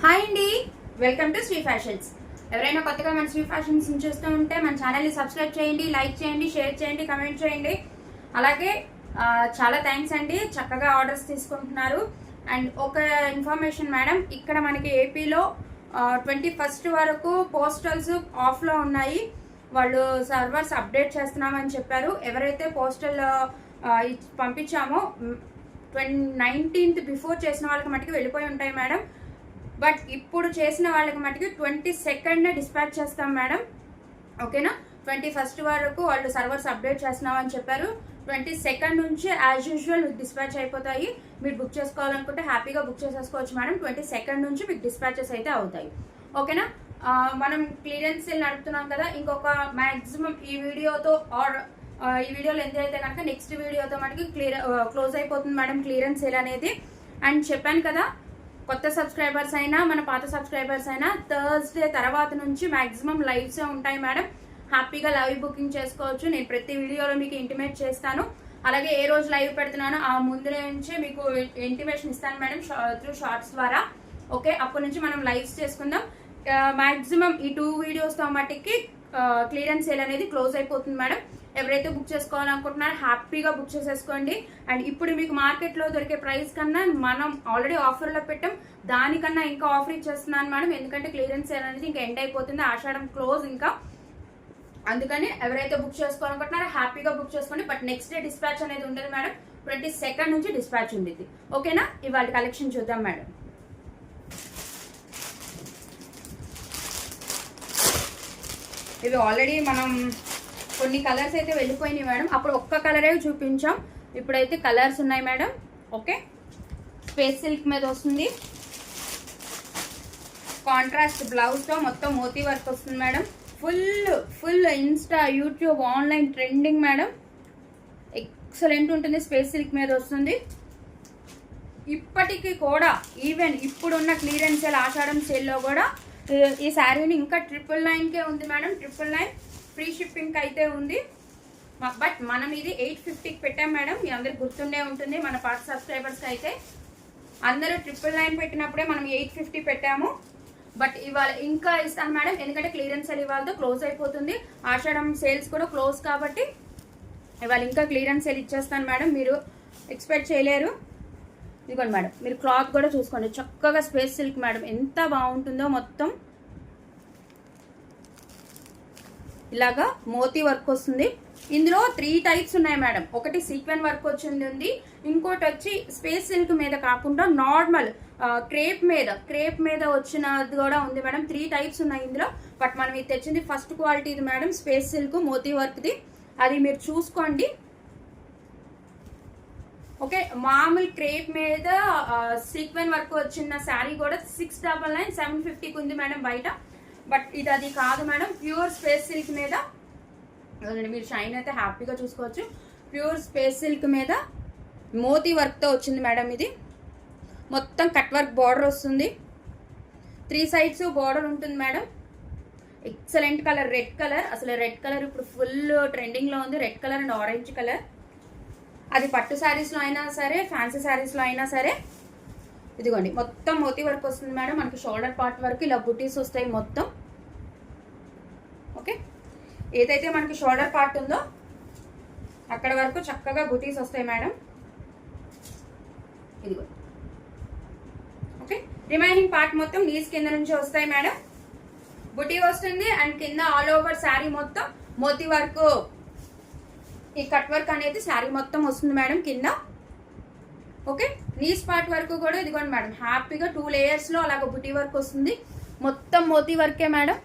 Hi అండి, welcome to Shri fashions. ఎవరైనా కొత్తగా మన శ్రీ ఫ్యాషన్స్ చూస్తూ ఉంటే మన ఛానల్ని సబ్స్క్రైబ్ చేయండి, లైక్ చేయండి, షేర్ చేయండి, కమెంట్ చేయండి. అలాగే చాలా థ్యాంక్స్ అండి, చక్కగా ఆర్డర్స్ తీసుకుంటున్నారు. అండ్ ఒక ఇన్ఫర్మేషన్ మేడం, ఇక్కడ మనకి ఏపీలో 21st వరకు పోస్టల్స్ ఆఫ్లో ఉన్నాయి. వాళ్ళు సర్వర్స్ అప్డేట్ చేస్తున్నామని చెప్పారు. ఎవరైతే పోస్టల్ పంపించామో 19th బిఫోర్ చేసిన వాళ్ళకి మటుకు వెళ్ళిపోయి ఉంటాయి మేడం. బట్ ఇప్పుడు చేసిన వాళ్ళకి మటుకు 22nd డిస్పాచ్ చేస్తాం మేడం. ఓకేనా? 21st వరకు వాళ్ళు సర్వర్స్ అప్డేట్ చేస్తున్నామని చెప్పారు. 22nd నుంచి యాజ్ యూజువల్ మీకు డిస్పాచ్ అయిపోతాయి. మీరు బుక్ చేసుకోవాలనుకుంటే హ్యాపీగా బుక్ చేసేసుకోవచ్చు మేడం. 22nd నుంచి మీకు డిస్పాచెస్ అయితే అవుతాయి. ఓకేనా? మనం క్లియరెన్స్ సేల్ నడుపుతున్నాం కదా, ఇంకొక మ్యాక్సిమం ఈ వీడియోతో ఈ వీడియోలో ఎంత అయితే కనుక నెక్స్ట్ వీడియోతో మనకి క్లోజ్ అయిపోతుంది మేడం క్లియరెన్స్ సేల్ అనేది. అండ్ చెప్పాను కదా, కొత్త సబ్స్క్రైబర్స్ అయినా మన పాత సబ్స్క్రైబర్స్ అయినా థర్స్డే తర్వాత నుంచి మ్యాక్సిమం లైవ్స్ ఉంటాయి మేడం. హ్యాపీగా లైవ్ బుకింగ్ చేసుకోవచ్చు. నేను ప్రతి వీడియోలో మీకు ఇంటిమేట్ చేస్తాను. అలాగే ఏ రోజు లైవ్ పెడుతున్నానో ఆ ముందు నుంచే మీకు ఇంటిమేషన్ ఇస్తాను మేడం త్రూ షార్ట్స్ ద్వారా. ఓకే, అప్పటి నుంచి మనం లైవ్స్ చేసుకుందాం. మ్యాక్సిమం ఈ 2 వీడియోస్తో మట్టికి క్లియరెన్స్ సేల్ అనేది క్లోజ్ అయిపోతుంది మేడం. ఎవరైతే బుక్ చేసుకోవాలనుకుంటున్నారో హ్యాపీగా బుక్ చేసేసుకోండి. అండ్ ఇప్పుడు మీకు మార్కెట్లో దొరికే ప్రైస్ కన్నా మనం ఆల్రెడీ ఆఫర్లో పెట్టాం, దానికన్నా ఇంకా ఆఫర్ ఇచ్చేస్తున్నాను మేడం. ఎందుకంటే క్లియరెన్స్ సేల్ అనేది ఇంకా ఎండ్ అయిపోతుంది, ఆషాఢం క్లోజ్ ఇంకా. అందుకని ఎవరైతే బుక్ చేసుకోవాలనుకుంటున్నారో హ్యాపీగా బుక్ చేసుకోండి. బట్ నెక్స్ట్ డే డిస్పాచ్ అనేది ఉండదు మేడం. 22nd నుంచి డిస్పాచ్ ఉండేది. ఓకేనా? ఇవాళ కలెక్షన్ చూద్దాం మేడం. ఇవి ఆల్రెడీ మనం కొన్ని కలర్స్ అయితే వెళ్ళిపోయినాయి మేడం. అప్పుడు ఒక్క కలరే చూపించాం, ఇప్పుడైతే కలర్స్ ఉన్నాయి మేడం. ఓకే, స్పేస్ సిల్క్ మీద వస్తుంది. కాంట్రాస్ట్ బ్లౌజ్తో మొత్తం మోతీ వర్క్ వస్తుంది madam. Full Insta, YouTube, online trending madam. Excellent ఉంటుంది. స్పేస్ సిల్క్ మీద వస్తుంది. ఇప్పటికీ కూడా ఈవెన్ ఇప్పుడున్న క్లియరెన్స్ సేల్ ఆషాఢం సేల్లో కూడా ఈ శారీని ఇంకా 999కే ఉంది మేడం. 999 ఫ్రీ షిప్పింగ్ అయితే ఉంది. బట్ మనం ఇది 850కి పెట్టాం మేడం. మీ అందరికి గుర్తుండే ఉంటుంది, మన పాత సబ్స్క్రైబర్స్కి అయితే. అందరూ 999 పెట్టినప్పుడే మనం 850 పెట్టాము. బట్ ఇవాళ ఇంకా ఇస్తాను మేడం, ఎందుకంటే క్లియరెన్స్ సేల్ ఇవాళతో క్లోజ్ అయిపోతుంది. ఆషాఢం సేల్స్ కూడా క్లోజ్ కాబట్టి ఇవాళ ఇంకా క్లియరెన్స్ సేల్ ఇచ్చేస్తాను మేడం. మీరు ఎక్స్పెక్ట్ చేయలేరు. ఇదిగోండి మేడం, మీరు క్లాత్ కూడా చూసుకోండి. చక్కగా స్పేస్ సిల్క్ మేడం, ఎంత బాగుంటుందో. మొత్తం ఇలాగా మోతీ వర్క్ వస్తుంది. ఇందులో 3 టైప్స్ ఉన్నాయి మేడం. ఒకటి సీక్వెన్ వర్క్ వచ్చింది ఉంది, ఇంకోటి వచ్చి స్పేస్ సిల్క్ మీద కాకుండా నార్మల్ క్రేప్ మీద వచ్చినది కూడా ఉంది మేడం. 3 టైప్స్ ఉన్నాయి ఇందులో. బట్ మనం ఇది తెచ్చింది ఫస్ట్ క్వాలిటీది మేడం, స్పేస్ సిల్క్ మోతీ వర్క్ది. అది మీరు చూసుకోండి. ఓకే, మామూలు క్రేప్ మీద సీక్వెన్ వర్క్ వచ్చిన శారీ కూడా 699 750కి ఉంది మేడం బయట. బట్ ఇది అది కాదు మేడం, ప్యూర్ స్పేస్ సిల్క్ మీద. మీరు షైన్ అయితే హ్యాపీగా చూసుకోవచ్చు. ప్యూర్ స్పేస్ సిల్క్ మీద మోతీ వర్క్తో వచ్చింది మేడం. ఇది మొత్తం కట్ వర్క్ బార్డర్ వస్తుంది. 3 సైడ్స్ బార్డర్ ఉంటుంది madam. Excellent colour, red colour. అసలు రెడ్ కలర్ ఇప్పుడు ఫుల్ ట్రెండింగ్లో ఉంది. Red colour and orange colour. అది పట్టు శారీస్లో అయినా సరే, ఫ్యాన్సీ శారీస్లో అయినా సరే. ఇదిగోండి, మొత్తం మోతీ వర్క్ వస్తుంది మేడం. మనకి షోల్డర్ పార్ట్ వరకు ఇలా బుటీస్ వస్తాయి మొత్తం. ఓకే, ఏదైతే మనకి షోల్డర్ పార్ట్ ఉందో అక్కడ వరకు చక్కగా బుటీస్ వస్తాయి మేడం. ఇదిగోండి. ఓకే, రిమైనింగ్ పార్ట్ మొత్తం నీస్ కింద నుంచి వస్తాయి మేడం. బుటీ వస్తుంది అండ్ కింద ఆల్ ఓవర్ శారీ మొత్తం మోతీ వర్క్, ఈ కట్ వర్క్ అనేది శారీ మొత్తం వస్తుంది మేడం కింద. ఓకే, నీస్ పార్ట్ వరకు కూడా ఇదిగోండి మేడం, హ్యాపీగా 2 లేయర్స్లో అలాగ బుటీ వర్క్ వస్తుంది. మొత్తం మోతీ వర్కే మేడం.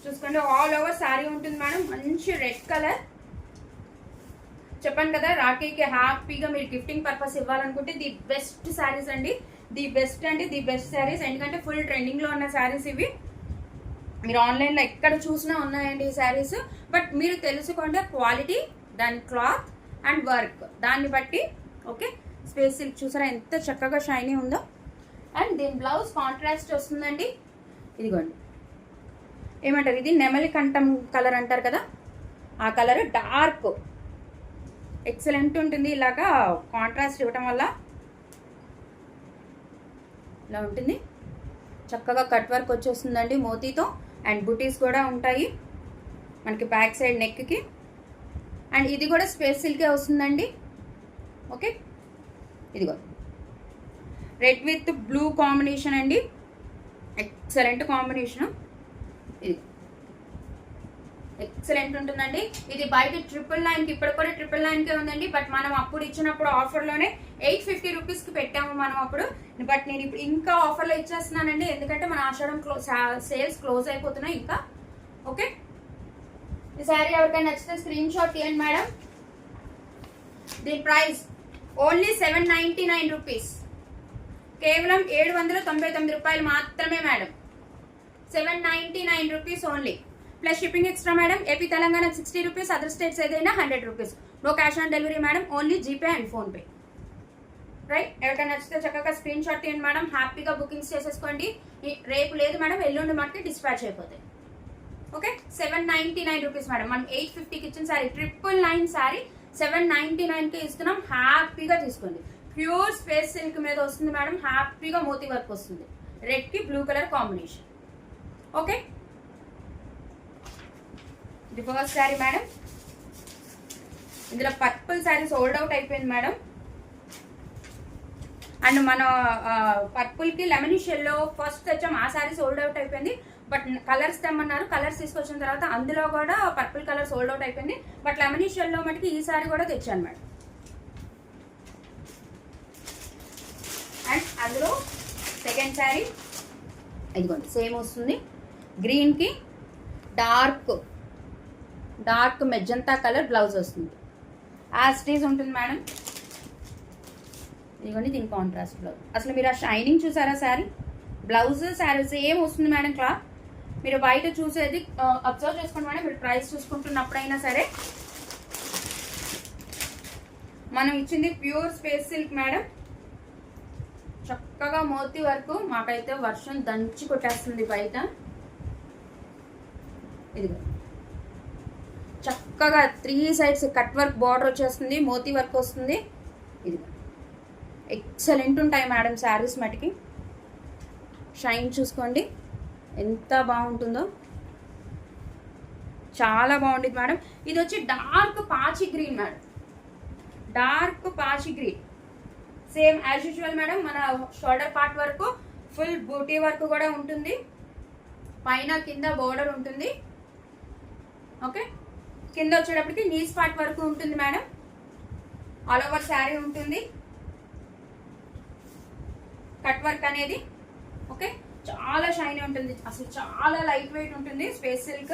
చూసుకోండి, ఆల్ ఓవర్ శారీ ఉంటుంది మేడం. మంచి రెడ్ కలర్. చెప్పాను కదా, రాఖీకి హ్యాపీగా మీరు గిఫ్టింగ్ పర్పస్ ఇవ్వాలనుకుంటే ది బెస్ట్ శారీస్ అండి. The best saris. ఎందుకంటే ఫుల్ ట్రెండింగ్లో ఉన్న శారీస్ ఇవి. మీరు ఆన్లైన్లో ఎక్కడ చూసినా ఉన్నాయండి ఈ శారీస్. బట్ మీరు తెలుసుకోండి క్వాలిటీ, దాని క్లాత్ అండ్ వర్క్, దాన్ని బట్టి. ఓకే, స్పేస్ సిల్క్ చూసారా ఎంత చక్కగా షైనీ ఉందో. అండ్ దీని బ్లౌజ్ కాంట్రాస్ట్ వస్తుందండి. ఇదిగోండి, ఏమంటారు, ఇది నెమలి కంఠం కలర్ అంటారు కదా, ఆ కలర్ డార్క్ ఎక్సలెంట్ ఉంటుంది. ఇలాగా కాంట్రాస్ట్ ఇవ్వటం వల్ల ఇలా ఉంటుంది. చక్కగా కట్ వర్క్ వచ్చేస్తుందండి మోతీతో. అండ్ బుటీస్ కూడా ఉంటాయి మనకి బ్యాక్ సైడ్ నెక్కి. అండ్ ఇది కూడా స్పేస్ సిల్కే వస్తుందండి. ఓకే, ఇదిగో రెడ్ విత్ బ్లూ కాంబినేషన్ అండి. Excellent combination. ఇది ఎక్సలెంట్ ఉంటుందండి. ఇది బయట 999కి, ఇప్పుడు కూడా 999కే ఉందండి. బట్ మనం అప్పుడు ఇచ్చినప్పుడు ఆఫర్లోనే 850 రూపీస్కి పెట్టాము మనం అప్పుడు. బట్ నేను ఇప్పుడు ఇంకా ఆఫర్లో ఇచ్చేస్తున్నానండి, ఎందుకంటే మన ఆషాఢం సేల్స్ క్లోజ్ అయిపోతున్నాయి ఇంకా. ఓకే, ఈ శారీ ఎవరికైనా నచ్చితే స్క్రీన్ షాట్ తీయండి మేడం. దీని ప్రైస్ ఓన్లీ 799 రూపీస్, కేవలం 799 రూపాయలు మాత్రమే madam. 799 rupees only, plus shipping extra madam. AP Telangana 60 rupees, other states ఏదైనా 100 rupees. No cash on delivery madam, only GPay and PhonePe. Right, ఎవరికైనా నచ్చితే చక్కగా స్క్రీన్ షాట్ తీయండి మేడం. హ్యాపీగా బుకింగ్స్ చేసేసుకోండి. రేపు లేదు మేడం, ఎల్లుండి మనకి డిస్పాచ్ అయిపోతాయి. Okay, 799 rupees madam. మనం 850కి ఇచ్చిన శారీ 999 శారీ 799కి ఇస్తున్నాం. హ్యాపీగా తీసుకోండి. ప్యూర్ స్పేస్ సిల్క్ మీద వస్తుంది మేడం. హ్యాపీగా మోతీ వర్క్ వస్తుంది, రెడ్కి బ్లూ కలర్ కాంబినేషన్. ఓకే, ఇది ఫస్ట్ శారీ మేడం. ఇందులో పర్పుల్ శారీ సోల్డ్ అవుట్ అయిపోయింది మేడం. అండ్ మన పర్పుల్కి లెమనిష్ ఎల్లో ఫస్ట్ తెచ్చాం, ఆ శారీ సోల్డ్ అవుట్ అయిపోయింది. బట్ కలర్స్ తెమ్మన్నారు, కలర్స్ తీసుకొచ్చిన తర్వాత అందులో కూడా పర్పుల్ కలర్ సోల్డ్ అవుట్ అయిపోయింది. బట్ లెమనిష్ ఎల్లో మటుకి ఈ శారీ కూడా తెచ్చాను మేడం. అండ్ అందులో సెకండ్ శారీ ఇదిగోండి, సేమ్ వస్తుంది. గ్రీన్కి డార్క్ మెజంతా కలర్ బ్లౌజ్ వస్తుంది. యాస్టీజ్ ఉంటుంది మేడం. ఇదిగోండి, దీని కాంట్రాస్ట్ బ్లౌజ్. అసలు మీరు ఆ షైనింగ్ చూసారా? శారీ బ్లౌజ్ శారీ సేమ్ వస్తుంది మేడం. క్లాత్ మీరు బయట చూసేది అబ్జర్వ్ చేసుకోండి మేడం. మీరు ప్రైస్ చూసుకుంటున్నప్పుడైనా సరే. మనం ఇచ్చింది ప్యూర్ స్పేస్ సిల్క్ మేడం. చక్కగా మోతీ వరకు, మాకైతే వర్షం దంచి కొట్టేస్తుంది బయట. ఇదిగో చక్కగా 3 సైడ్స్ కట్ వర్క్ బార్డర్ వచ్చేస్తుంది, మోతీ వర్క్ వస్తుంది. ఇదిగో ఎక్సలెంట్ ఉంటాయి మేడం శారీస్ మటుకి. షైన్ చూసుకోండి ఎంత బాగుంటుందో, చాలా బాగుంటుంది మేడం. ఇది వచ్చి డార్క్ పాచి గ్రీన్ మేడం, డార్క్ పాచి green. Same as usual madam. మన షోల్డర్ పార్ట్ వరకు ఫుల్ బూటీ వర్క్ కూడా ఉంటుంది, పైన కింద బోర్డర్ ఉంటుంది. ఓకే, కింద వచ్చేటప్పటికి నీస్ పార్ట్ వరకు ఉంటుంది మేడం. ఆల్ ఓవర్ శారీ ఉంటుంది కట్ వర్క్ అనేది. ఓకే, చాలా షైనీ ఉంటుంది, అసలు చాలా లైట్ వెయిట్ ఉంటుంది. స్పేస్ సిల్క్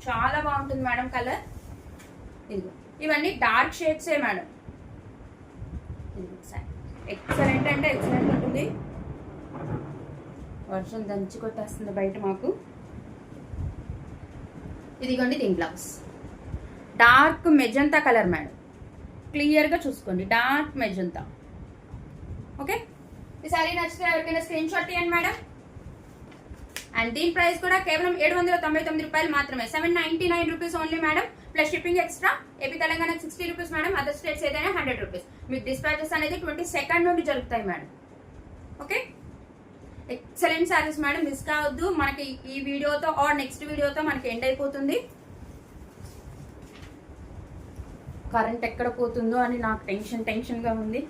చాలా బాగుంటుంది మేడం కలర్. ఇదిగో ఇవన్నీ డార్క్ షేడ్సే మేడం. ఎక్సలెంట్ అంటే ఎక్సలెంట్ ఉంటుంది. వర్షం దంచి కొట్టేస్తుంది బయట మాకు. ఇదిగోండి దీని blouse dark magenta colour madam. క్లియర్గా చూసుకోండి, డార్క్ మెజంతా. ఓకే, ఈ సారీ నచ్చితే ఎవరికైనా స్క్రీన్ షాట్ తీయండి మేడం. అండ్ దీని ప్రైస్ కూడా కేవలం 799 రూపాయలు మాత్రమే. 799 rupees only madam, plus shipping extra. AP Telangana 60 rupees madam, other states ఏదైనా 100 రూపీస్. మీకు డిస్పాచెస్ అనేది 22nd నుండి జరుగుతాయి madam. Okay, excellent saris madam, miss కావద్దు. మనకి ఈ వీడియోతో ఆర్ నెక్స్ట్ వీడియోతో మనకి ఎండ్ అయిపోతుంది. కరెంట్ ఎక్కడ పోతుందో అని నాకు టెన్షన్గా ఉంది.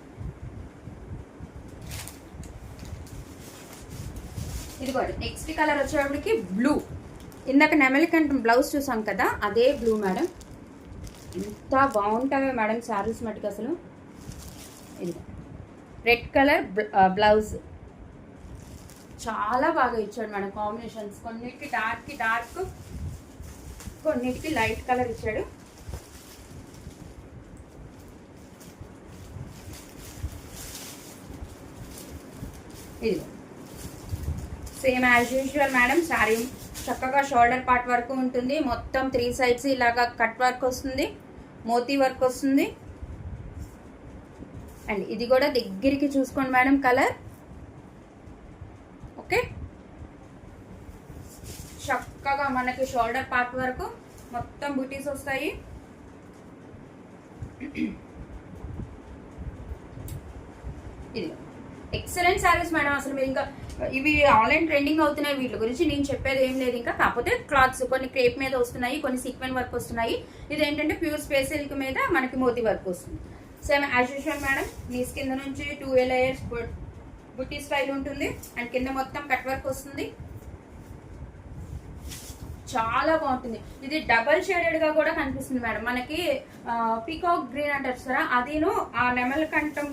ఇదిగోండి నెక్స్ట్ కలర్ వచ్చేటప్పటికి బ్లూ. ఇందాక నెమలికంఠం బ్లౌజ్ చూసాం కదా, అదే బ్లూ మేడం. ఎంత బాగుంటావే మేడం శారీస్ మటుకు అసలు. ఇది రెడ్ కలర్ బ్లౌజ్ చాలా బాగా ఇచ్చాడు మేడం. కాంబినేషన్స్ కొన్నిటికి డార్క్, కొన్నిటికి లైట్ కలర్ ఇచ్చాడు. ఇది same as usual madam. Sari చక్కగా షోల్డర్ పార్ట్ వరకు ఉంటుంది, మొత్తం 3 సైడ్స్ ఇలాగా కట్ వర్క్ వస్తుంది, మోతీ వర్క్ వస్తుంది. అండ్ ఇది కూడా దగ్గరికి చూసుకోండి మేడం కలర్. ఓకే, చక్కగా మనకి షోల్డర్ పార్ట్ వరకు మొత్తం బూటీస్ వస్తాయి. ఇది ఎక్సలెంట్ శారీస్ మేడం. అసలు మీరు ఇంకా ఇవి ఆన్లైన్ ట్రెండింగ్ అవుతున్నాయి, వీటి గురించి నేను చెప్పేది ఏం లేదు ఇంకా. కాకపోతే క్లాత్స్ కొన్ని క్రేప్ మీద వస్తున్నాయి, కొన్ని సీక్వెన్ వర్క్ వస్తున్నాయి. ఇది ఏంటంటే ప్యూర్ స్పేస్ సిల్క్ మీద మనకి మోతీ వర్క్ వస్తుంది. సేమ్ యాజ్ యూజువల్ మేడం, మీ కింద నుంచి 2 లేయర్స్ బుట్టి స్టైల్ ఉంటుంది అండ్ కింద మొత్తం కట్ వర్క్ వస్తుంది. చాలా బాగుంటుంది. ఇది డబల్ షేడెడ్ గా కూడా కనిపిస్తుంది మేడం. మనకి పీకాక్ గ్రీన్ అంటారు సరే, అదిను ఆ నెమల్ కంఠం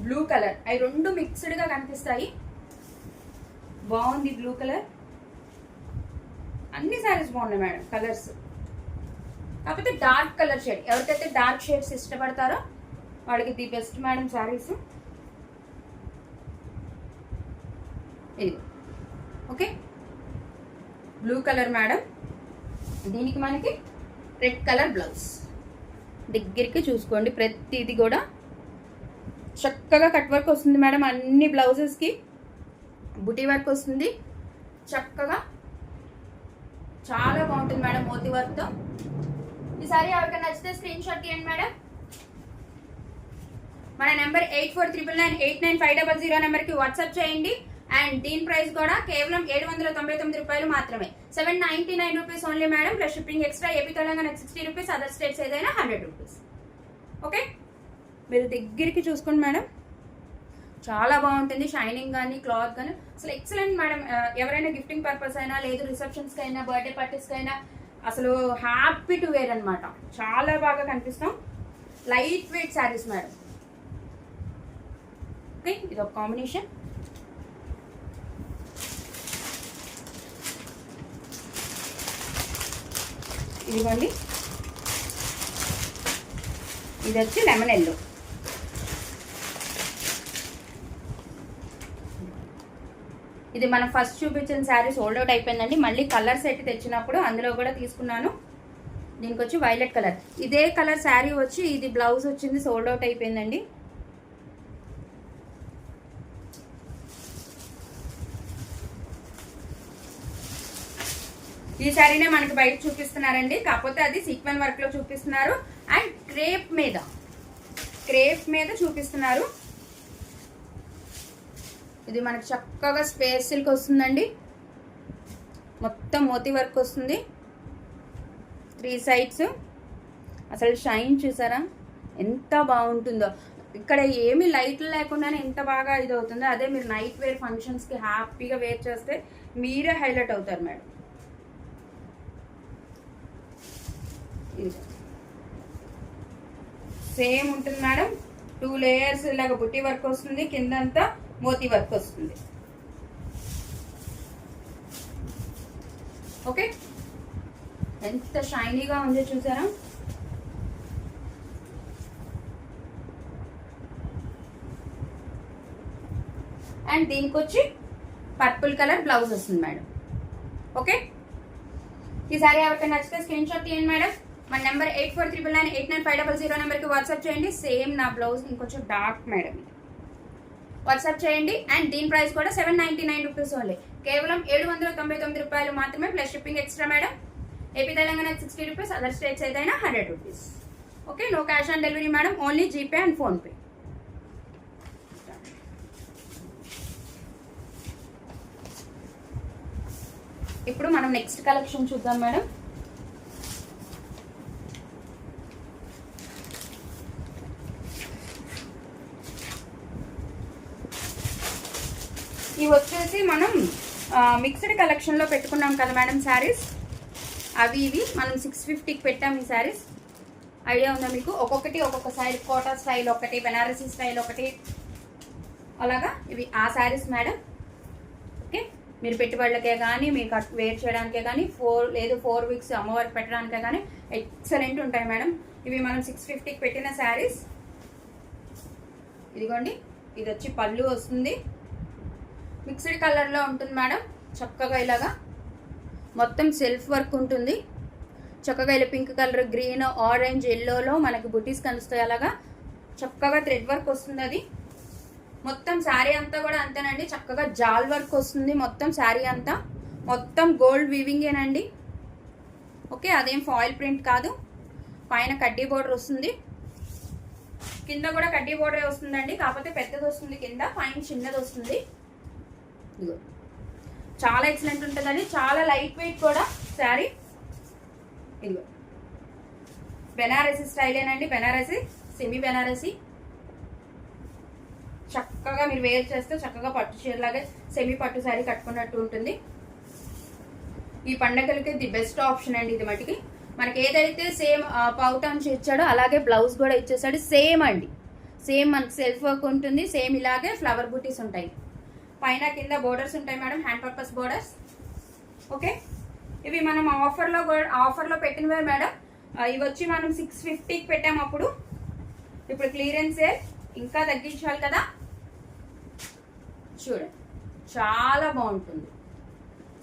బ్లూ కలర్, అవి రెండు మిక్స్డ్ గా కనిపిస్తాయి. బాగుంది బ్లూ కలర్. అన్ని సారీస్ బాగున్నాయి మేడం కలర్స్. కాకపోతే డార్క్ కలర్ షేడ్, ఎవరికైతే డార్క్ షేడ్స్ ఇష్టపడతారో వాళ్ళకి ది బెస్ట్ మేడం సారీస్. ఇది ఓకే, బ్లూ కలర్ మేడం. దీనికి మనకి రెడ్ కలర్ బ్లౌజ్. దగ్గరికి చూసుకోండి, ప్రతిది కూడా చక్కగా కట్ వర్క్ వస్తుంది మేడం. అన్ని బ్లౌజెస్కి బుటీ వర్క్ వస్తుంది చక్కగా. చాలా బాగుంటుంది మేడం మోతీ వర్క్తో. ఈ సారీ ఎవరికైనా నచ్చితే స్క్రీన్ షాట్ తీయండి మేడం. మన నెంబర్ 8499989500 నెంబర్కి వాట్సాప్ చేయండి. అండ్ దీని ప్రైస్ కూడా కేవలం 799 రూపాయలు మాత్రమే. 799 rupees only madam. Plus shipping extra. AP Telangana 60 rupees, other states ఏదైనా 100 రూపీస్. ఓకే, మీరు దగ్గరికి చూసుకోండి మేడం. చాలా బాగుంటుంది, షైనింగ్ కానీ క్లాత్ కానీ అసలు ఎక్సలెంట్ మేడం. ఎవరైనా గిఫ్టింగ్ పర్పస్ అయినా, లేదు రిసెప్షన్స్కి అయినా, బర్త్డే పార్టీస్కి అయినా అసలు హ్యాపీ టు వేర్ అనమాట. చాలా బాగా కనిపిస్తాం. Light weight sarees madam. Okay, ఇది ఒక కాంబినేషన్. ఇదిగోండి, ఇది వచ్చి లెమన్ ఎల్లో. ఇది మనం ఫస్ట్ చూపించిన శారీ సోల్డ్ అవుట్ అయిపోయిందండి. మళ్ళీ కలర్ సెట్ తెచ్చినప్పుడు అందులో కూడా తీసుకున్నాను. దీనికి వచ్చి వైలెట్ కలర్, ఇదే కలర్ శారీ వచ్చి ఇది బ్లౌజ్ వచ్చింది, సోల్డ్ అవుట్ అయిపోయిందండి. ఈ శారీనే మనకి బయట చూపిస్తున్నారండి, కాకపోతే అది సీక్వెన్ వర్క్ లో చూపిస్తున్నారు అండ్ క్రేప్ మీద చూపిస్తున్నారు. ఇది మనకి చక్కగా స్పేస్ సిల్క్ వస్తుందండి. మొత్తం మోతీ వర్క్ వస్తుంది 3 సైడ్స్. అసలు షైన్ చూసారా ఎంత బాగుంటుందో. ఇక్కడ ఏమి లైట్లు లేకుండానే ఎంత బాగా ఇది అవుతుందో. అదే మీరు నైట్ వేర్ ఫంక్షన్స్కి హ్యాపీగా వేర్ చేస్తే మీరే హైలైట్ అవుతారు మేడం. సేమ్ ఉంటుంది మేడం. 2 లేయర్స్ ఇలాగ బుట్టి వర్క్ వస్తుంది, కిందంతా మోతీ వర్క్ వస్తుంది. ఓకే, ఎంత షైనీగా ఉందో చూసారా. అండ్ దీనికి వచ్చి పర్పుల్ కలర్ బ్లౌజ్ వస్తుంది మేడం. ఓకే, ఈ సారీ ఎవరికైనా నచ్చితే స్క్రీన్ షాట్ తీయండి మేడం. మన నెంబర్ 8499989500 నెంబర్కి వాట్సాప్ చేయండి. సేమ్ నా బ్లౌజ్ ఇంకొంచెం డార్క్ మేడం, వాట్సాప్ చేయండి. అండ్ దీని ప్రైస్ కూడా 799 రూపీస్ ఓన్లీ. కేవలం 799 రూపాయలు మాత్రమే, plus shipping extra madam. AP Telangana 60 rupees, other states ఏదైనా 100 rupees. Okay, no cash on delivery madam, only GPay and PhonePe. ఇప్పుడు మనం నెక్స్ట్ కలెక్షన్ చూద్దాం మేడం. ఇవి వచ్చేసి మనం మిక్స్డ్ కలెక్షన్లో పెట్టుకున్నాం కదా మేడం శారీస్. అవి ఇవి మనం 650కి పెట్టాం ఈ శారీస్. ఐడియా ఉందా మీకు? ఒక్కొక్కటి ఒక్కొక్క సైడ్, కోటా స్టైల్ ఒకటి, బెనారసీ స్టైల్ ఒకటి, అలాగా ఇవి ఆ శారీస్ మేడం. ఓకే, మీరు పెట్టుబడులకే కానీ, మీకు వేర్ చేయడానికే కానీ, 4 వీక్స్ అమ్మవారికి పెట్టడానికే కానీ ఎక్సలెంట్ ఉంటాయి మేడం. ఇవి మనం 650కి పెట్టిన శారీస్. ఇదిగోండి, ఇది వచ్చి పళ్ళు వస్తుంది, మిక్స్డ్ కలర్లో ఉంటుంది మేడం. చక్కగా ఇలాగా మొత్తం సెల్ఫ్ వర్క్ ఉంటుంది. చక్కగా ఇలా పింక్ కలర్, గ్రీన్, ఆరెంజ్, ఎల్లోలో మనకి బుటీస్ కలుస్తాయి. అలాగా చక్కగా థ్రెడ్ వర్క్ వస్తుంది. అది మొత్తం శారీ అంతా కూడా అంతేనండి. చక్కగా జాల్ వర్క్ వస్తుంది మొత్తం శారీ అంతా. మొత్తం గోల్డ్ వీవింగేనండి. ఓకే, అదేం ఫాయిల్ ప్రింట్ కాదు. పైన కడ్డీ బోర్డర్ వస్తుంది. కింద కూడా కడ్డీ బోర్డర్ వస్తుందండి, కాకపోతే పెద్దది వస్తుంది కింద, పైన చిన్నది వస్తుంది. ఇదిగో చాలా ఎక్సలెంట్ ఉంటుందండి, చాలా లైట్ వెయిట్ కూడా శారీ. ఇదిగో బెనారసీ స్టైలేనండి, బెనారసీ సెమీ బెనారసీ. చక్కగా మీరు వేర్ చేస్తే చక్కగా పట్టు చీరలాగా సెమీ పట్టు శారీ కట్టుకున్నట్టు ఉంటుంది. ఈ పండగలకి ది బెస్ట్ ఆప్షన్ అండి ఇది. మటుకి మనకి ఏదైతే సేమ్ పౌటాన్స్ ఇచ్చాడో అలాగే బ్లౌజ్ కూడా ఇచ్చేసాడు, సేమ్ అండి, సేమ్ మనకి సెల్ఫ్ వర్క్ ఉంటుంది, సేమ్ ఇలాగే ఫ్లవర్ బూటీస్ ఉంటాయి, పైన కింద బోర్డర్స్ ఉంటాయి madam, hand purpose borders. Okay, ఇవి మనం ఆఫర్లో పెట్టినవే మేడం. ఇవి వచ్చి మనం 650కి పెట్టాము అప్పుడు, ఇప్పుడు క్లియరెన్స్ సేల్ ఇంకా తగ్గించాలి కదా. చూడండి చాలా బాగుంటుంది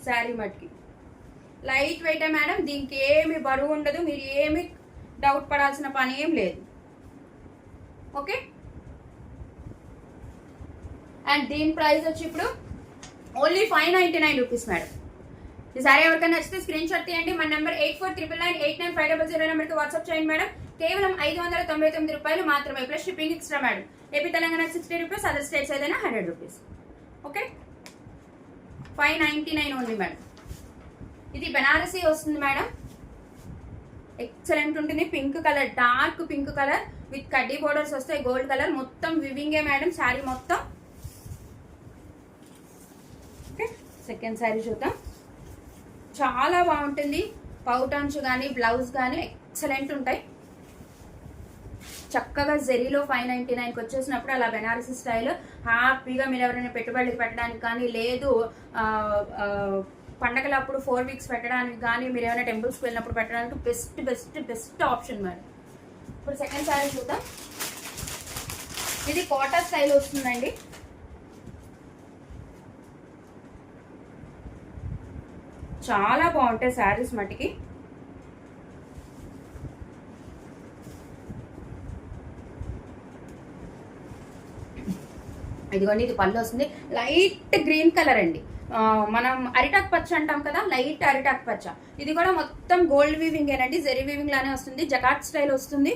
శారీ మట్టికి, లైట్ వెయిటే మేడం, దీనికి ఏమి బరువు ఉండదు, మీరు ఏమి డౌట్ పడాల్సిన పని ఏం లేదు. ఓకే, అండ్ దీని ప్రైస్ వచ్చి ఇప్పుడు ఓన్లీ 599 రూపీస్ మేడం. ఈ సారీ ఎవరికైనా నచ్చితే స్క్రీన్ షాట్ తీయండి, మన నెంబర్ 8499989500 నెంబర్కి వాట్సాప్ చేయండి మేడం. కేవలం 599 రూపాయలు మాత్రమే, plus shipping extra madam. AP Telangana 60 rupees, other states ఏదైనా 100 రూపీస్. Okay, 599 only madam. ఇది బెనారసీ వస్తుంది మేడం, ఎక్సలెంట్ ఉంటుంది, pink colour, dark pink colour with కడ్డీ బోర్డర్స్ వస్తాయి, గోల్డ్ కలర్, మొత్తం వివింగే మేడం శారీ మొత్తం. ఓకే, సెకండ్ శారీ చూద్దాం, చాలా బాగుంటుంది, పౌటాన్స్ కానీ బ్లౌజ్ కానీ ఎక్సలెంట్ ఉంటాయి. చక్కగా జెరీలో 599కి వచ్చేసినప్పుడు అలా బెనారసీ స్టైల్ హ్యాపీగా మీరు ఎవరైనా పెట్టుబడులకు పెట్టడానికి కానీ, లేదు పండగలప్పుడు 4 వీక్స్ పెట్టడానికి కానీ, మీరు ఏమైనా టెంపుల్స్కి వెళ్ళినప్పుడు పెట్టడానికి best best best option madam. ఇప్పుడు సెకండ్ శారీ చూద్దాం, ఇది కోటా స్టైల్ వస్తుందండి. చాలా బాగుంటాయి శారీస్ మటుకి. ఇదిగోండి, ఇది పళ్ళు వస్తుంది, లైట్ గ్రీన్ కలర్ అండి, మనం అరిటాక్ పచ్చ అంటాం కదా, లైట్ అరిటాక్ పచ్చ. ఇది కూడా మొత్తం గోల్డ్ వీవింగ్ ఏనండి, జెరీ వీవింగ్ లానే వస్తుంది, జకాట్ స్టైల్ వస్తుంది.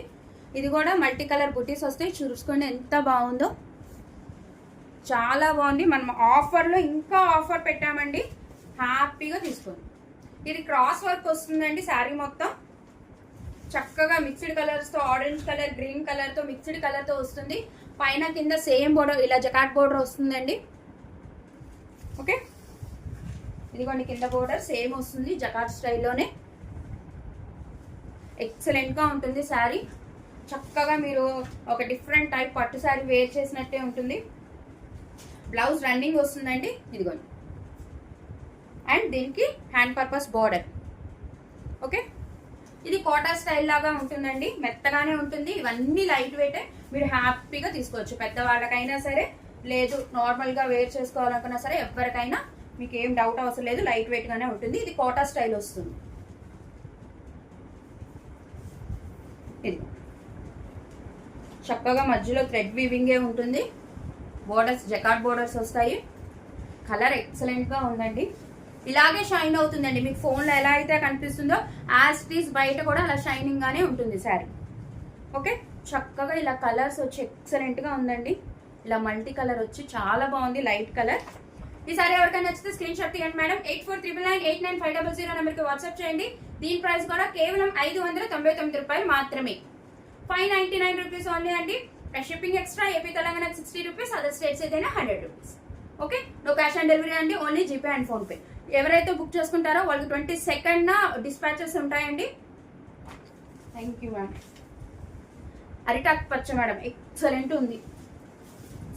ఇది కూడా మల్టీ కలర్ బుటీస్ వస్తాయి, చూసుకోండి ఎంత బాగుందో, చాలా బాగుంది. మనం ఆఫర్లో ఇంకా ఆఫర్ పెట్టామండి, హ్యాపీగా తీసుకోండి. ఇది క్రాస్ వర్క్ వస్తుందండి శారీ మొత్తం, చక్కగా మిక్స్డ్ కలర్స్తో, ఆరెంజ్ కలర్, గ్రీన్ కలర్తో, మిక్స్డ్ కలర్తో వస్తుంది. పైన కింద సేమ్ బోర్డర్, ఇలా జకాట్ బోర్డర్ వస్తుందండి. ఓకే, ఇదిగోండి కింద బోర్డర్ సేమ్ వస్తుంది, జకాట్ స్టైల్లోనే ఎక్సలెంట్గా ఉంటుంది శారీ. చక్కగా మీరు ఒక డిఫరెంట్ టైప్ పట్టు శారీ వేర్ చేసినట్టే ఉంటుంది. బ్లౌజ్ రన్నింగ్ వస్తుందండి, ఇదిగోండి, అండ్ దీనికి హ్యాండ్ పర్పస్ బోర్డర్. ఓకే, ఇది కోటా స్టైల్ లాగా ఉంటుందండి, మెత్తగానే ఉంటుంది. ఇవన్నీ లైట్ వెయిటే, మీరు హ్యాపీగా తీసుకోవచ్చు, పెద్దవాళ్ళకైనా సరే, లేదు నార్మల్గా వేర్ చేసుకోవాలనుకున్నా సరే, ఎవరికైనా మీకు ఏం డౌట్ అవసరం లేదు, లైట్ వెయిట్ గానే ఉంటుంది. ఇది కోటా స్టైల్ వస్తుంది. ఇది చక్కగా మధ్యలో థ్రెడ్ వీవింగే ఉంటుంది, బోర్డర్స్ జకాట్ బోర్డర్స్ వస్తాయి. కలర్ ఎక్సలెంట్ గా ఉందండి, ఇలాగే షైన్ అవుతుందండి. మీకు ఫోన్లో ఎలా అయితే కనిపిస్తుందో యాజ్ ఇట్ ఈస్ బయట కూడా అలా షైనింగ్ గానే ఉంటుంది శారీ. ఓకే, చక్కగా ఇలా కలర్స్ వచ్చి ఎక్సలెంట్ గా ఉందండి, ఇలా మల్టీ కలర్ వచ్చి చాలా బాగుంది, లైట్ కలర్. ఈ సారీ ఎవరికైనా నచ్చితే స్క్రీన్ షాట్ తీయండి మేడం. 8499989500 నెంబర్కి వాట్సాప్ చేయండి. దీని ప్రైస్ కూడా కేవలం 599 రూపాయలు మాత్రమే, 599 రూపీస్ ఓన్లీ అండి. Shipping extra, AP Telangana 60 rupees, other states ఏదైనా 100 rupees. Okay, no cash on delivery అండి, ఓన్లీ జీపే అండ్ ఫోన్పే. ఎవరైతే బుక్ చేసుకుంటారో వాళ్ళకి 22nd డిస్పాచెస్ ఉంటాయండి. Thank you ma'am. అరిటాక్ పచ్చ మేడం, ఎక్సలెంట్ ఉంది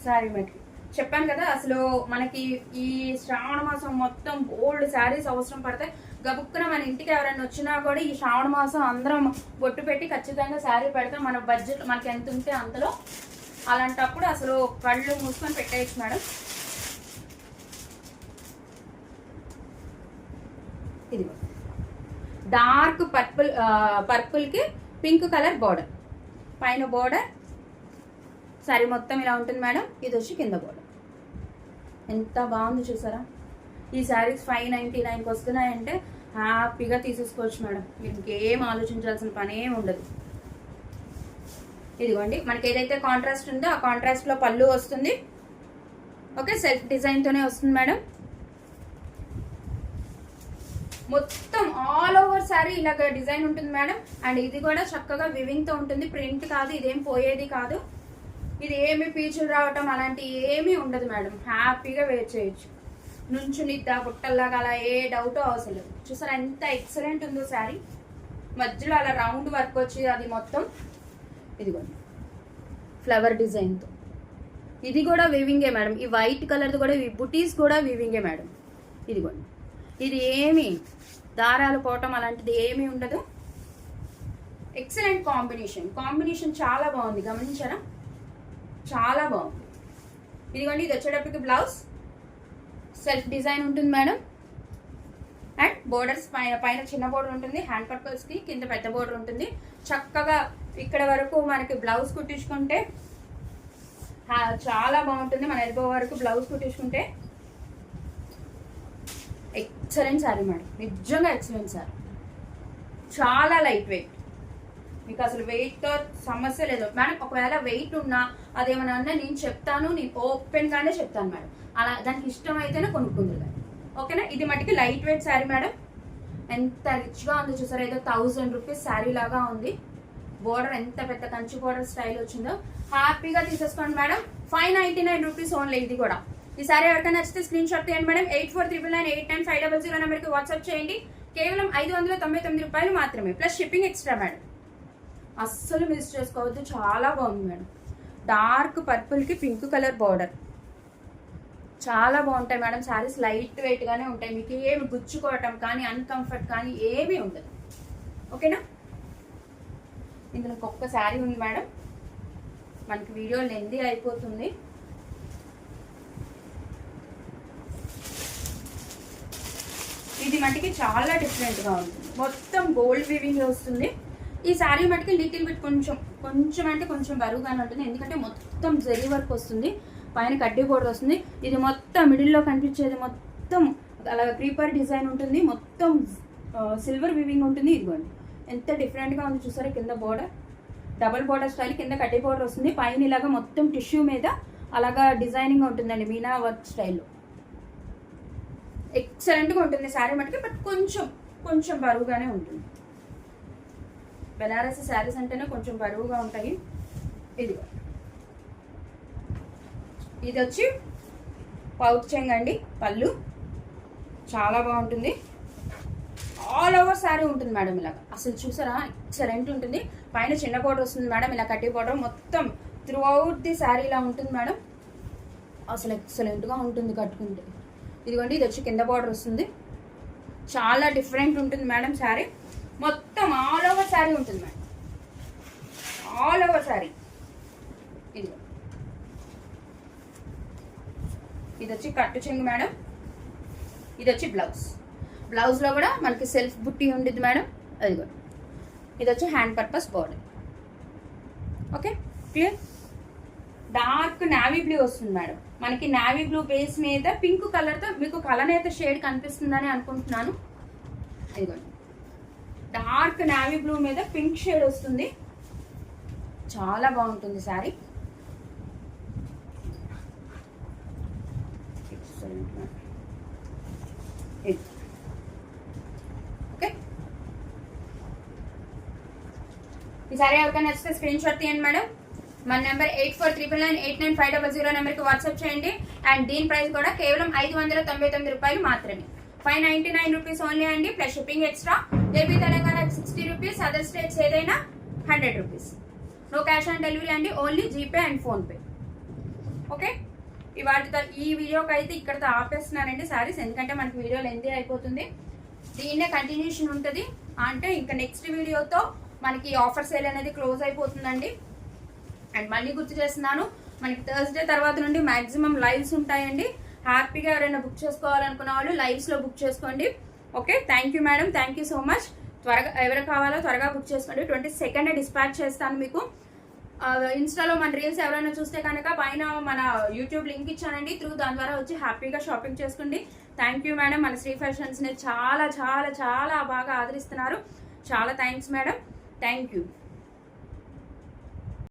శారీ. మనకి చెప్పాను కదా, అసలు మనకి ఈ శ్రావణ మాసం మొత్తం గోల్డ్ శారీస్ అవసరం పడతాయి. గబుక్కున మన ఇంటికి ఎవరైనా వచ్చినా కూడా ఈ శ్రావణ మాసం అందరం బొట్టు పెట్టి ఖచ్చితంగా శారీ పెడతాం, మన బడ్జెట్ మనకి ఎంత ఉంటే అంతలో. అలాంటప్పుడు అసలు కళ్ళు మూసుకొని పెట్టేయచ్చు మేడం. ఇది డార్క్ పర్పుల్కి పింక్ కలర్ బార్డర్, పైన బార్డర్ శారీ మొత్తం ఇలా ఉంటుంది మేడం. ఇది వచ్చి కింద బార్డర్, ఎంత బాగుంది చూసారా. ఈ శారీస్ 599కి వస్తున్నాయంటే హ్యాపీగా తీసేసుకోవచ్చు మేడం, మీరు ఇంకేం ఆలోచించాల్సిన పని ఏమి ఉండదు. ఇదిగోండి మనకి ఏదైతే కాంట్రాస్ట్ ఉందో ఆ కాంట్రాస్ట్ లో పళ్ళు వస్తుంది. ఓకే, సెల్ఫ్ డిజైన్ తోనే వస్తుంది మేడం. మొత్తం ఆల్ ఓవర్ సారీ ఇలాగ డిజైన్ ఉంటుంది మేడం. అండ్ ఇది కూడా చక్కగా వివింగ్ తో ఉంటుంది, ప్రింట్ కాదు, ఇదేం పోయేది కాదు. ఇది ఏమి పీచులు రావటం అలాంటి ఏమీ ఉండదు మేడం. హ్యాపీగా వేర్ చేయొచ్చు. నుంచునిద్దా బుట్టల్లాగా అలా ఏ డౌట్ అవసరం లేదు. చూసారా ఎంత ఎక్సలెంట్ ఉందో శారీ. మధ్యలో అలా రౌండ్ వర్క్ వచ్చి అది మొత్తం ఇదిగోండి ఫ్లవర్ డిజైన్తో. ఇది కూడా వీవింగే మేడం. ఈ వైట్ కలర్ది కూడా ఈ బుటీస్ కూడా వీవింగే మేడం. ఇదిగోండి ఇది ఏమి దారాలు పోవటం అలాంటిది ఏమీ ఉండదు. ఎక్సలెంట్ కాంబినేషన్ చాలా బాగుంది, గమనించారా? చాలా బాగుంది. ఇదిగోండి ఇది వచ్చేటప్పటికి బ్లౌజ్ సెల్ఫ్ డిజైన్ ఉంటుంది మేడం. అండ్ బోర్డర్స్ పైన చిన్న బోర్డర్ ఉంటుంది, హ్యాండ్ పర్పస్ కి కింద పెద్ద బోర్డర్ ఉంటుంది. చక్కగా ఇక్కడ వరకు మనకి బ్లౌజ్ కుట్టించుకుంటే చాలా బాగుంటుంది. మన ఎల్బో వరకు బ్లౌజ్ కుట్టించుకుంటే ఎక్సలెంట్ సారీ మేడం, నిజంగా ఎక్సలెంట్ సారీ. చాలా లైట్ వెయిట్, మీకు అసలు వెయిట్ తో సమస్య లేదు మేడం. ఒకవేళ వెయిట్ ఉన్నా అదేమన్నా నేను చెప్తాను, నేను ఓపెన్ గానే చెప్తాను మేడం. అలా దానికి ఇష్టం అయితేనే కొనుక్కుంది కానీ, ఓకేనా? ఇది మటుకి లైట్ వెయిట్ శారీ మేడం. ఎంత రిచ్ గా ఉంది చూసారా, ఏదో 1000 రూపీస్ శారీ లాగా ఉంది. బోర్డర్ ఎంత పెద్ద కంచి బోర్డర్ స్టైల్ వచ్చిందో. హ్యాపీగా తీసేసుకోండి మేడం. 599 rupees only. ఇది కూడా ఈ సారీ ఎవరికైనా నచ్చితే స్క్రీన్ షాట్ తీయండి మేడం. 8499899500 నెంబర్కి వాట్సాప్ చేయండి. కేవలం 599 రూపాయలు మాత్రమే, ప్లస్ షిప్పింగ్ ఎక్స్ట్రా మేడం. అస్సలు మిస్ చేసుకోవద్దు, చాలా బాగుంది మేడం. డార్క్ పర్పుల్ కి పింక్ కలర్ బార్డర్, చాలా బాగుంటాయి మేడం. శారీస్ లైట్ వెయిట్ గానే ఉంటాయి, మీకు ఏమి గుచ్చుకోవటం కానీ అన్కంఫర్ట్ కానీ ఏమీ ఉండదు, ఓకేనా? ఇందులో ఒక్క శారీ ఉంది మేడం, మనకి వీడియో లెందీ అయిపోతుంది. ఇది మటుకి చాలా డిఫరెంట్గా ఉంటుంది, మొత్తం గోల్డ్ వీవింగ్ వస్తుంది. ఈ శారీ మటుకి లిటిల్ బిట్ కొంచెం అంటే కొంచెం బరువుగానే ఉంటుంది, ఎందుకంటే మొత్తం జరీ వర్క్ వస్తుంది, పైన కడ్డీ బోర్డర్ వస్తుంది. ఇది మొత్తం మిడిల్లో కనిపించేది మొత్తం అలా క్రీపర్ డిజైన్ ఉంటుంది, మొత్తం సిల్వర్ వీవింగ్ ఉంటుంది. ఇదిగోండి ఎంత డిఫరెంట్గా ఉంది చూసారా. కింద బోర్డర్ డబల్ బోర్డర్ స్టైల్, కింద కడ్డీ బోర్డర్ వస్తుంది, పైన ఇలాగా మొత్తం టిష్యూ మీద అలాగా డిజైనింగ్ ఉంటుందండి మీనా వర్క్ స్టైల్లో. ఎక్సలెంట్గా ఉంటుంది శారీ మటుకి, బట్ కొంచెం బరువుగానే ఉంటుంది. బెనారసి శారీస్ అంటేనే కొంచెం బరువుగా ఉంటాయి. ఇది వచ్చి పౌచ్ చెంగ్ అండి, పళ్ళు చాలా బాగుంటుంది. ఆల్ ఓవర్ శారీ ఉంటుంది మేడం ఇలాగా. అసలు చూసారా ఎక్సలెంట్ ఉంటుంది. పైన చిన్న బోర్డర్ వస్తుంది మేడం, ఇలా కట్టి బోర్డర్ మొత్తం త్రూ అవుట్ ది శారీ ఇలా ఉంటుంది మేడం. అసలు ఎక్సలెంట్గా ఉంటుంది కట్టుకుంటే. ఇదిగోండి ఇది వచ్చి కింద బోర్డర్ వస్తుంది, చాలా డిఫరెంట్ ఉంటుంది మేడం శారీ. మొత్తం ఆల్ ఓవర్ శారీ ఉంటుంది మేడం, ఆల్ ఓవర్ శారీ. ఇది వచ్చి కట్టు చెంగు మేడం. ఇది వచ్చి బ్లౌజ్ లో కూడా మనకి సెల్ఫ్ బుట్టి ఉంటుంది మేడం. అది కూడా ఇది వచ్చి hand purpose border. Okay clear. Dark navy blue వస్తుంది మేడం. మనకి నావీ బ్లూ బేస్ మీద పింక్ కలర్ తో మీకు కలనేత షేడ్ కనిపిస్తుందని అనుకుంటున్నాను. ఇదిగోండి డార్క్ నావీ బ్లూ మీద పింక్ షేడ్ వస్తుంది, చాలా బాగుంటుంది శారీ. ఓకే ఈ సారీ ఎవరికైనా నచ్చితే స్క్రీన్ షాట్ తీయండి మేడం. మన నెంబర్ 8439989500 నెంబర్కి వాట్సాప్ చేయండి. అండ్ దీని ప్రైస్ కూడా కేవలం 599 రూపాయలు మాత్రమే, 599 రూపీస్ ఓన్లీ అండి, plus shipping extra. AP Telangana 60 rupees, other states ఏదైనా 100 rupees. No cash on delivery అండి, only GPay and PhonePe. Okay ఇవాళ ఈ వీడియోకి అయితే ఇక్కడతో ఆపేస్తున్నానండి సారీస్, ఎందుకంటే మనకి వీడియో లెంతీ అయిపోతుంది. దీన్నే కంటిన్యూషన్ ఉంటుంది, అంటే ఇంకా నెక్స్ట్ వీడియోతో మనకి ఆఫర్ సేల్ అనేది క్లోజ్ అయిపోతుందండి. అండ్ మళ్ళీ గుర్తు చేస్తున్నాను, మనకి థర్స్డే తర్వాత నుండి మాక్సిమం లైవ్స్ ఉంటాయండి. హ్యాపీగా ఎవరైనా బుక్ చేసుకోవాలనుకున్న వాళ్ళు లైవ్స్ లో బుక్ చేసుకోండి. Okay thank you madam, thank you so much. త్వరగా ఎవరు కావాలో త్వరగా బుక్ చేసుకోండి. 22nd డిస్పాచ్ చేస్తాను మీకు. ఇన్స్టాలో మన రీల్స్ ఎవరైనా చూస్తే కనుక పైన మన యూట్యూబ్ లింక్ ఇచ్చానండి, దాని ద్వారా వచ్చి హ్యాపీగా షాపింగ్ చేసుకోండి. థ్యాంక్ యూ మేడం, మన శ్రీ ఫ్యాషన్స్ ని చాలా చాలా చాలా బాగా ఆదరిస్తున్నారు. చాలా థ్యాంక్స్ మేడం, థ్యాంక్ యూ.